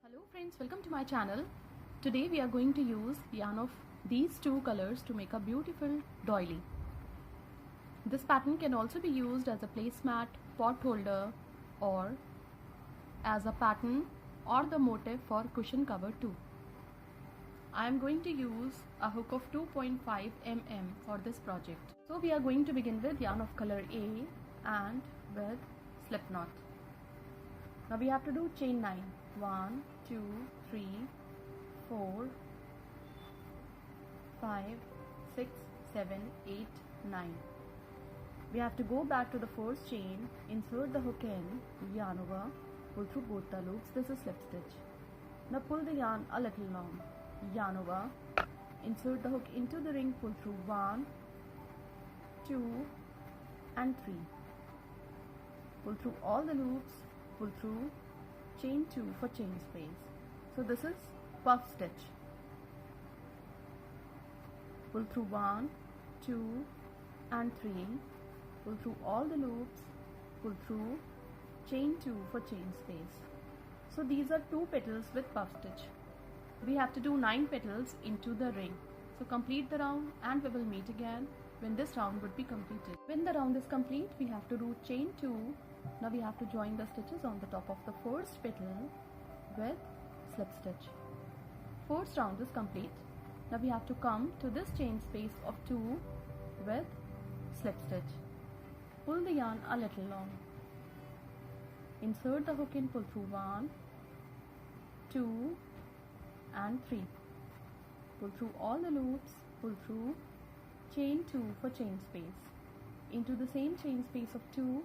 Hello friends, welcome to my channel. Today we are going to use yarn of these two colors to make a beautiful doily. This pattern can also be used as a placemat, pot holder, or as a pattern or the motif for cushion cover too. I am going to use a hook of 2.5 mm for this project. So we are going to begin with yarn of color A and with slip knot. Now we have to do chain 9. 1, 2, 3, 4, 5, 6, 7, 8, 9. We have to go back to the first chain, insert the hook in, yarn over, pull through both the loops. This is slip stitch. Now pull the yarn a little long, yarn over, insert the hook into the ring, pull through 1, 2 and 3. Pull through all the loops, pull through, chain 2 for chain space. So this is puff stitch. Pull through 1, 2 and 3. Pull through all the loops, pull through, chain 2 for chain space. So these are 2 petals with puff stitch. We have to do 9 petals into the ring. So complete the round and we will meet again when this round would be completed. When the round is complete, we have to do chain 2. Now we have to join the stitches on the top of the first petal with slip stitch. First round is complete. Now we have to come to this chain space of 2 with slip stitch. Pull the yarn a little long. Insert the hook in, pull through 1, 2 and 3. Pull through all the loops, pull through, chain 2 for chain space. Into the same chain space of 2,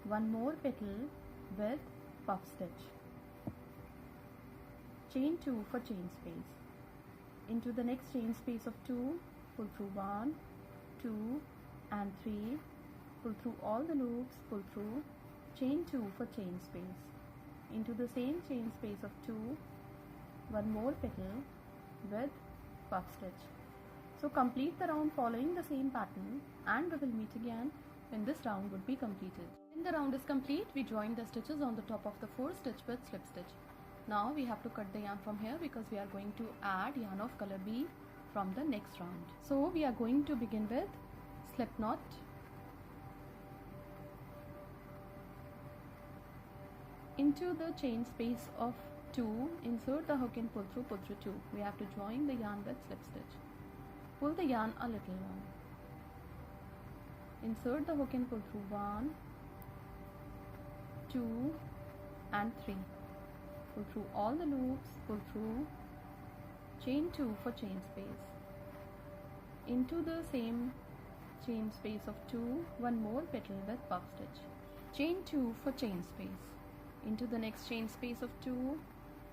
one more petal with puff stitch. Chain 2 for chain space. Into the next chain space of 2, pull through 1, 2 and 3. Pull through all the loops, pull through, chain 2 for chain space. Into the same chain space of 2, one more petal with puff stitch. So complete the round following the same pattern and we will meet again when this round would be completed. When the round is complete, we join the stitches on the top of the first stitch with slip stitch. Now we have to cut the yarn from here because we are going to add yarn of color B from the next round. So we are going to begin with slip knot. Into the chain space of 2, insert the hook and pull through 2. We have to join the yarn with slip stitch. Pull the yarn a little long. Insert the hook and pull through 1, 2 and 3. Pull through all the loops, pull through, chain 2 for chain space. Into the same chain space of 2, one more petal with puff stitch. Chain 2 for chain space. Into the next chain space of 2,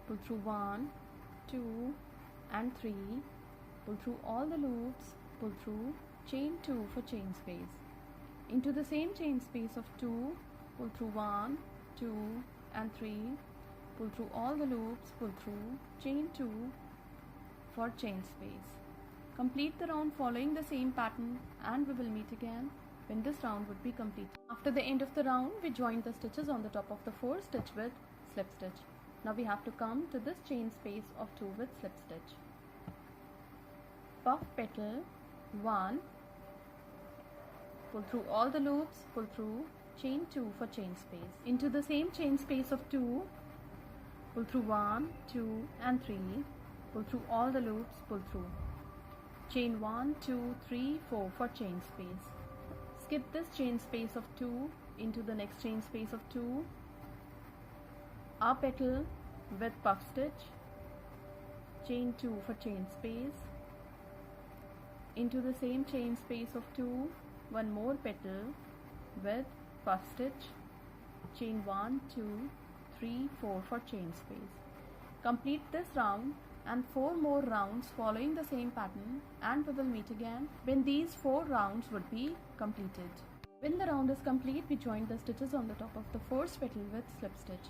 pull through 1, 2 and 3. Pull through all the loops, pull through, chain 2 for chain space. Into the same chain space of 2, pull through 1, 2 and 3. Pull through all the loops, pull through, chain 2 for chain space. Complete the round following the same pattern and we will meet again when this round would be completed. After the end of the round, we join the stitches on the top of the first stitch with slip stitch. Now we have to come to this chain space of 2 with slip stitch. Puff petal 1, pull through all the loops, pull through, chain 2 for chain space. Into the same chain space of 2, pull through 1, 2 and 3. Pull through all the loops, pull through, chain 1, 2, 3, 4 for chain space. Skip this chain space of 2 into the next chain space of 2. A petal with puff stitch, chain 2 for chain space. Into the same chain space of 2, one more petal with puff stitch, chain 1, 2, 3, 4 for chain space. Complete this round and 4 more rounds following the same pattern and we will meet again when these 4 rounds would be completed. When the round is complete, we join the stitches on the top of the first petal with slip stitch.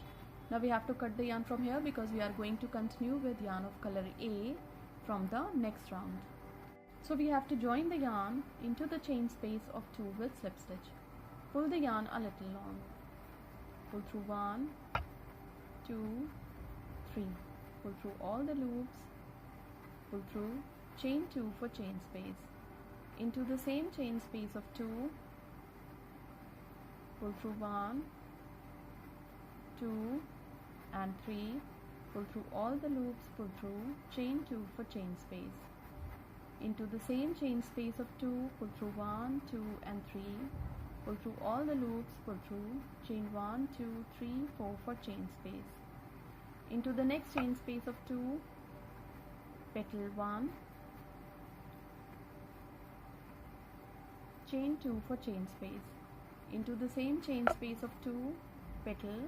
Now we have to cut the yarn from here because we are going to continue with yarn of color A from the next round. So we have to join the yarn into the chain space of 2 with slip stitch. Pull the yarn a little long. Pull through 1, 2, 3, pull through all the loops, pull through, chain 2 for chain space. Into the same chain space of 2, pull through 1, 2 and 3, pull through all the loops, pull through, chain 2 for chain space. Into the same chain space of 2, pull through 1, 2 and 3, pull through all the loops, pull through, chain 1, 2, 3, 4 for chain space. Into the next chain space of 2, petal 1, chain 2 for chain space. Into the same chain space of 2, petal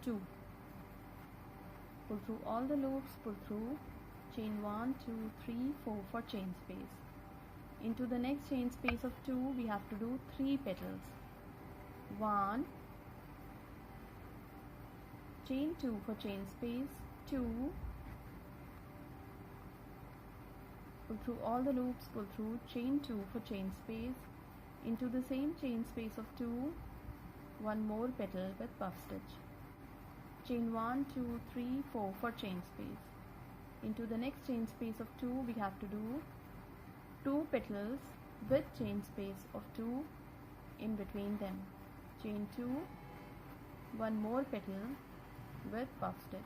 2, pull through all the loops, pull through, chain 1, 2, 3, 4 for chain space. Into the next chain space of 2, we have to do 3 petals. 1, chain 2 for chain space, 2, pull through all the loops, pull through, chain 2 for chain space. Into the same chain space of 2, one more petal with puff stitch. Chain 1, 2, 3, 4 for chain space. Into the next chain space of 2, we have to do 2 petals with chain space of 2 in between them. Chain 2, one more petal with puff stitch.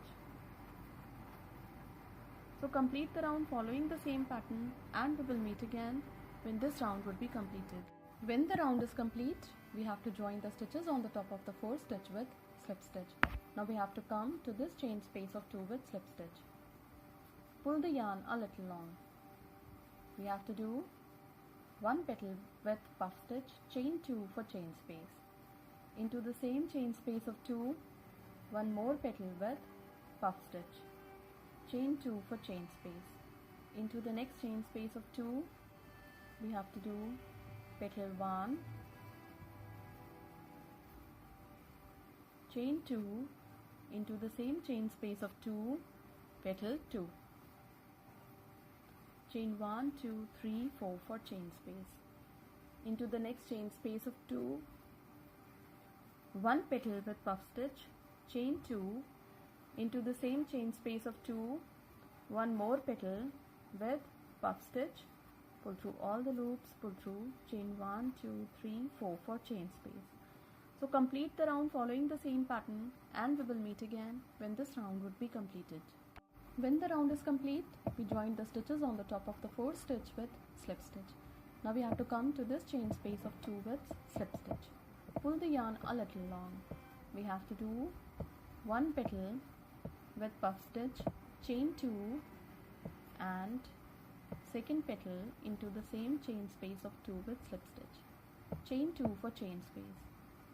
So complete the round following the same pattern, and we will meet again when this round would be completed. When the round is complete, we have to join the stitches on the top of the 4th stitch with slip stitch. Now we have to come to this chain space of 2 with slip stitch. Pull the yarn a little long. We have to do 1 petal with puff stitch, chain 2 for chain space. Into the same chain space of 2, one more petal with puff stitch, chain 2 for chain space. Into the next chain space of 2, we have to do petal 1, chain 2, into the same chain space of 2, petal 2, chain 1, 2, 3, 4 for chain space. Into the next chain space of 2, 1 petal with puff stitch, chain 2, into the same chain space of 2, one more petal with puff stitch, pull through all the loops, pull through, chain 1, 2, 3, 4 for chain space. So complete the round following the same pattern, and we will meet again when this round would be completed. When the round is complete, we join the stitches on the top of the 4th stitch with slip stitch. Now we have to come to this chain space of 2 with slip stitch. Pull the yarn a little long. We have to do 1 petal with puff stitch, chain 2 and 2nd petal into the same chain space of 2 with slip stitch. Chain 2 for chain space.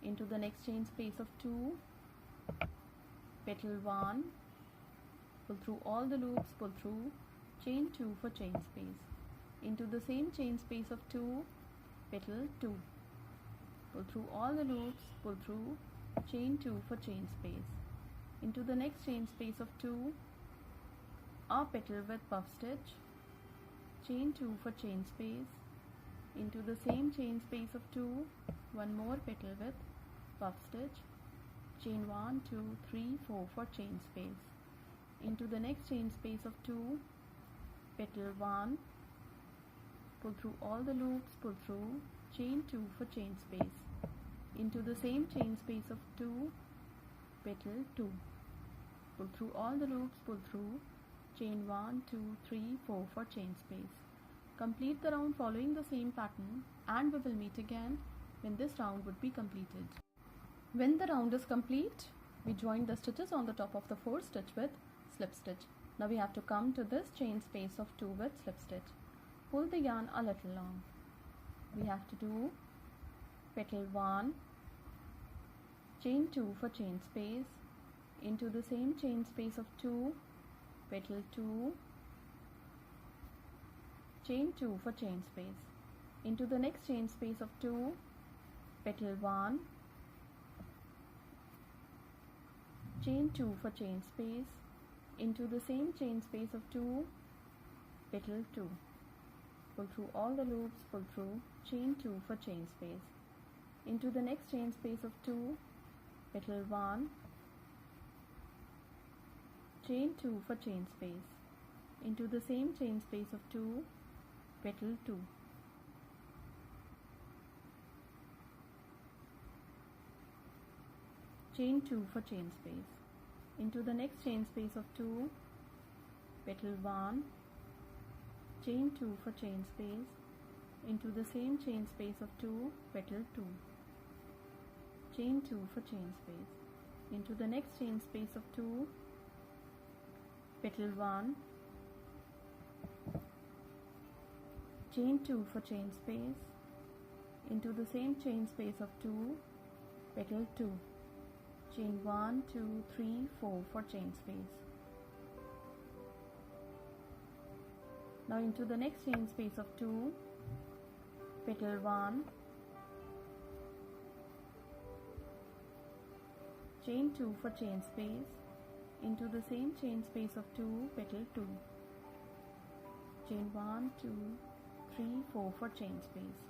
Into the next chain space of 2, petal 1, pull through all the loops, pull through, chain 2 for chain space. Into the same chain space of 2, petal 2, pull through all the loops, pull through, chain 2 for chain space. Into the next chain space of 2, a petal with puff stitch, chain 2 for chain space. Into the same chain space of 2, one more petal with puff stitch, chain 1, 2, 3, 4 for chain space. Into the next chain space of 2, petal 1, pull through all the loops, pull through, chain 2 for chain space. Into the same chain space of 2, petal 2, pull through all the loops, pull through, chain 1, 2, 3, 4 for chain space. Complete the round following the same pattern, and we will meet again when this round would be completed. When the round is complete, we join the stitches on the top of the 4th stitch with slip stitch. Now we have to come to this chain space of 2 with slip stitch. Pull the yarn a little long. We have to do petal 1, chain 2 for chain space. Into the same chain space of 2, petal 2, chain 2 for chain space. Into the next chain space of 2, petal 1, chain 2 for chain space. Into the same chain space of 2, petal 2, pull through all the loops, pull through, chain 2 for chain space. Into the next chain space of 2, petal 1, chain 2 for chain space. Into the same chain space of 2, petal 2. Chain 2 for chain space. Into the next chain space of 2, petal 1, chain 2 for chain space. Into the same chain space of 2, petal 2. Chain 2 for chain space. Into the next chain space of 2, petal 1, chain 2 for chain space. Into the same chain space of 2, petal 2. Chain 1, 2, 3, 4 for chain space. Now into the next chain space of 2, petal 1, chain 2 for chain space. Into the same chain space of 2, petal 2. Chain 1, 2, 3, 4 for chain space.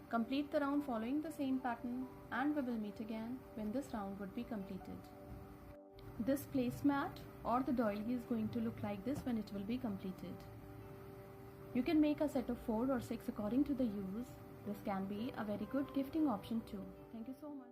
Complete the round following the same pattern, and we will meet again when this round would be completed. This placemat or the doily is going to look like this when it will be completed. You can make a set of 4 or 6 according to the use. This can be a very good gifting option too. Thank you so much.